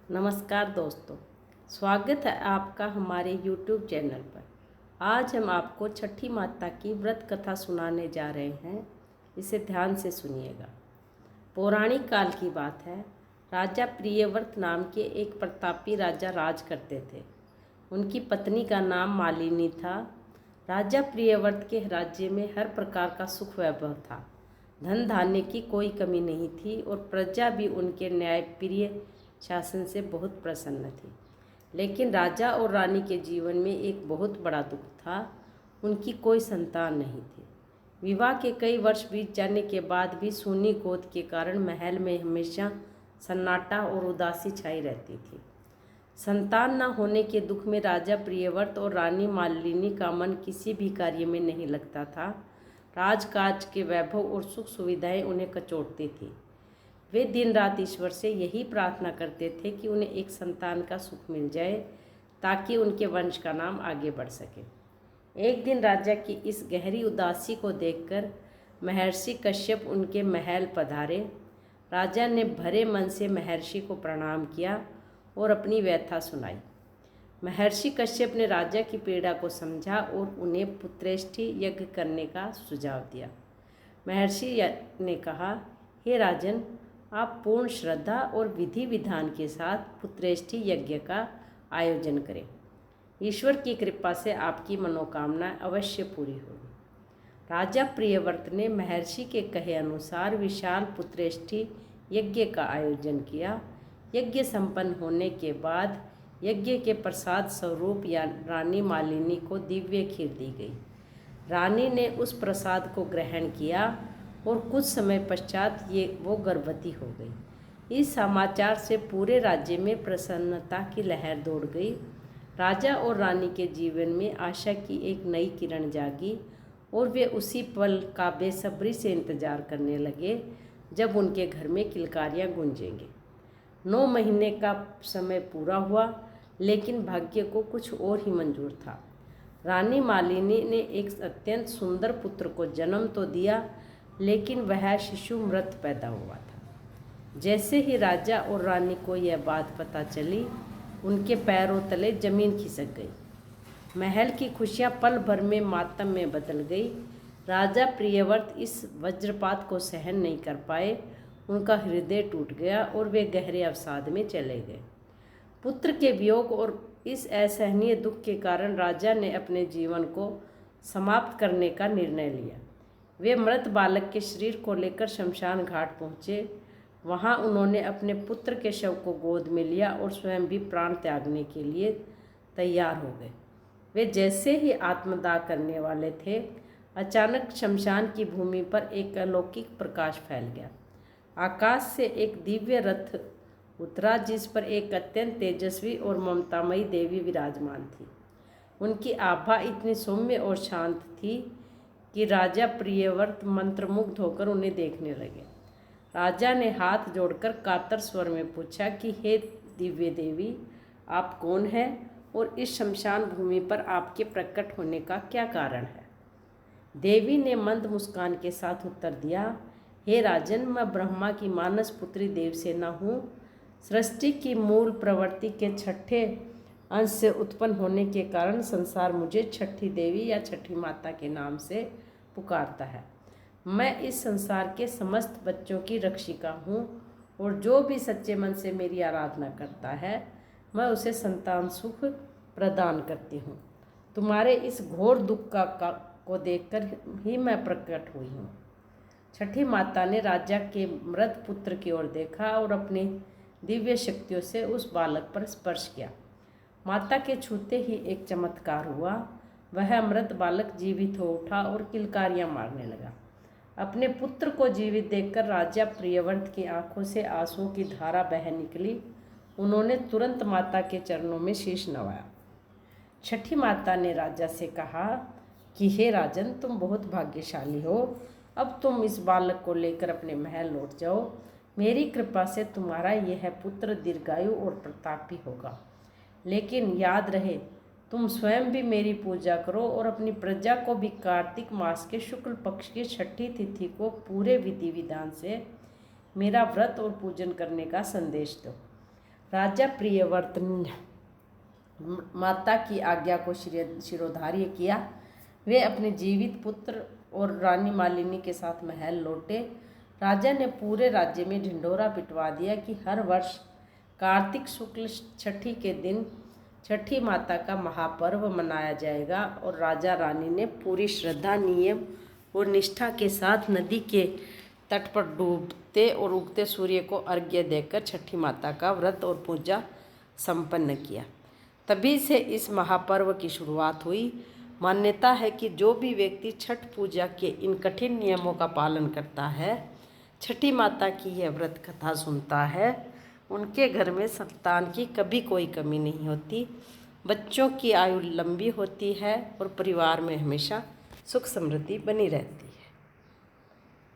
नमस्कार दोस्तों, स्वागत है आपका हमारे YouTube चैनल पर। आज हम आपको छठी माता की व्रत कथा सुनाने जा रहे हैं। इसे ध्यान से सुनिएगा। पौराणिक काल की बात है। राजा प्रियव्रत नाम के एक प्रतापी राजा राज करते थे। उनकी पत्नी का नाम मालिनी था। राजा प्रियव्रत के राज्य में हर प्रकार का सुख वैभव था। धन धान्य की कोई कमी नहीं थी और प्रजा भी उनके न्यायप्रिय शासन से बहुत प्रसन्न थी। लेकिन राजा और रानी के जीवन में एक बहुत बड़ा दुख था। उनकी कोई संतान नहीं थी। विवाह के कई वर्ष बीत जाने के बाद भी सूनी गोद के कारण महल में हमेशा सन्नाटा और उदासी छाई रहती थी। संतान न होने के दुख में राजा प्रियव्रत और रानी मालिनी का मन किसी भी कार्य में नहीं लगता था। राजकाज के वैभव और सुख सुविधाएं उन्हें कचोटती थी। वे दिन रात ईश्वर से यही प्रार्थना करते थे कि उन्हें एक संतान का सुख मिल जाए ताकि उनके वंश का नाम आगे बढ़ सके। एक दिन राजा की इस गहरी उदासी को देखकर महर्षि कश्यप उनके महल पधारे। राजा ने भरे मन से महर्षि को प्रणाम किया और अपनी व्यथा सुनाई। महर्षि कश्यप ने राजा की पीड़ा को समझा और उन्हें पुत्रेष्टि यज्ञ करने का सुझाव दिया। महर्षि ने कहा, हे राजन, आप पूर्ण श्रद्धा और विधि विधान के साथ पुत्रेष्टि यज्ञ का आयोजन करें। ईश्वर की कृपा से आपकी मनोकामना अवश्य पूरी होगी। राजा प्रियव्रत ने महर्षि के कहे अनुसार विशाल पुत्रेष्टि यज्ञ का आयोजन किया। यज्ञ संपन्न होने के बाद यज्ञ के प्रसाद स्वरूप या रानी मालिनी को दिव्य खीर दी गई। रानी ने उस प्रसाद को ग्रहण किया और कुछ समय पश्चात वो गर्भवती हो गई। इस समाचार से पूरे राज्य में प्रसन्नता की लहर दौड़ गई। राजा और रानी के जीवन में आशा की एक नई किरण जागी और वे उसी पल का बेसब्री से इंतजार करने लगे जब उनके घर में किलकारियाँ गूंजेंगे। 9 महीने का समय पूरा हुआ, लेकिन भाग्य को कुछ और ही मंजूर था। रानी मालिनी ने एक अत्यंत सुंदर पुत्र को जन्म तो दिया, लेकिन वह शिशु मृत पैदा हुआ था। जैसे ही राजा और रानी को यह बात पता चली, उनके पैरों तले जमीन खिसक गई। महल की खुशियां पल भर में मातम में बदल गई। राजा प्रियव्रत इस वज्रपात को सहन नहीं कर पाए। उनका हृदय टूट गया और वे गहरे अवसाद में चले गए। पुत्र के वियोग और इस असहनीय दुख के कारण राजा ने अपने जीवन को समाप्त करने का निर्णय लिया। वे मृत बालक के शरीर को लेकर शमशान घाट पहुँचे। वहाँ उन्होंने अपने पुत्र के शव को गोद में लिया और स्वयं भी प्राण त्यागने के लिए तैयार हो गए। वे जैसे ही आत्मदाह करने वाले थे, अचानक शमशान की भूमि पर एक अलौकिक प्रकाश फैल गया। आकाश से एक दिव्य रथ उतरा जिस पर एक अत्यंत तेजस्वी और ममतामयी देवी विराजमान थी। उनकी आभा इतनी सौम्य और शांत थी कि राजा प्रियव्रत मंत्रमुग्ध होकर उन्हें देखने लगे। राजा ने हाथ जोड़कर कातर स्वर में पूछा कि हे दिव्य देवी, आप कौन हैं और इस शमशान भूमि पर आपके प्रकट होने का क्या कारण है? देवी ने मंद मुस्कान के साथ उत्तर दिया, हे राजन, मैं ब्रह्मा की मानस पुत्री देवसेना हूँ। सृष्टि की मूल प्रवृत्ति के छठे अंश से उत्पन्न होने के कारण संसार मुझे छठी देवी या छठी माता के नाम से पुकारता है। मैं इस संसार के समस्त बच्चों की रक्षिका हूँ और जो भी सच्चे मन से मेरी आराधना करता है, मैं उसे संतान सुख प्रदान करती हूँ। तुम्हारे इस घोर दुख को देखकर ही मैं प्रकट हुई हूँ। छठी माता ने राजा के मृत पुत्र की ओर देखा और अपनी दिव्य शक्तियों से उस बालक पर स्पर्श किया। माता के छूते ही एक चमत्कार हुआ। वह मृत बालक जीवित हो उठा और किलकारियाँ मारने लगा। अपने पुत्र को जीवित देखकर राजा प्रियव्रत की आंखों से आंसुओं की धारा बह निकली। उन्होंने तुरंत माता के चरणों में शीश नवाया। छठी माता ने राजा से कहा कि हे राजन, तुम बहुत भाग्यशाली हो। अब तुम इस बालक को लेकर अपने महल लौट जाओ। मेरी कृपा से तुम्हारा यह पुत्र दीर्घायु और प्रतापी होगा। लेकिन याद रहे, तुम स्वयं भी मेरी पूजा करो और अपनी प्रजा को भी कार्तिक मास के शुक्ल पक्ष की छठी तिथि को पूरे विधि विधान से मेरा व्रत और पूजन करने का संदेश दो। राजा प्रियव्रत ने माता की आज्ञा को शिरोधार्य किया। वे अपने जीवित पुत्र और रानी मालिनी के साथ महल लौटे। राजा ने पूरे राज्य में ढिंढोरा पिटवा दिया कि हर वर्ष कार्तिक शुक्ल छठी के दिन छठी माता का महापर्व मनाया जाएगा और राजा रानी ने पूरी श्रद्धा, नियम और निष्ठा के साथ नदी के तट पर डूबते और उगते सूर्य को अर्घ्य देकर छठी माता का व्रत और पूजा संपन्न किया। तभी से इस महापर्व की शुरुआत हुई। मान्यता है कि जो भी व्यक्ति छठ पूजा के इन कठिन नियमों का पालन करता है, छठी माता की यह व्रत कथा सुनता है, उनके घर में संतान की कभी कोई कमी नहीं होती, बच्चों की आयु लंबी होती है और परिवार में हमेशा सुख समृद्धि बनी रहती है।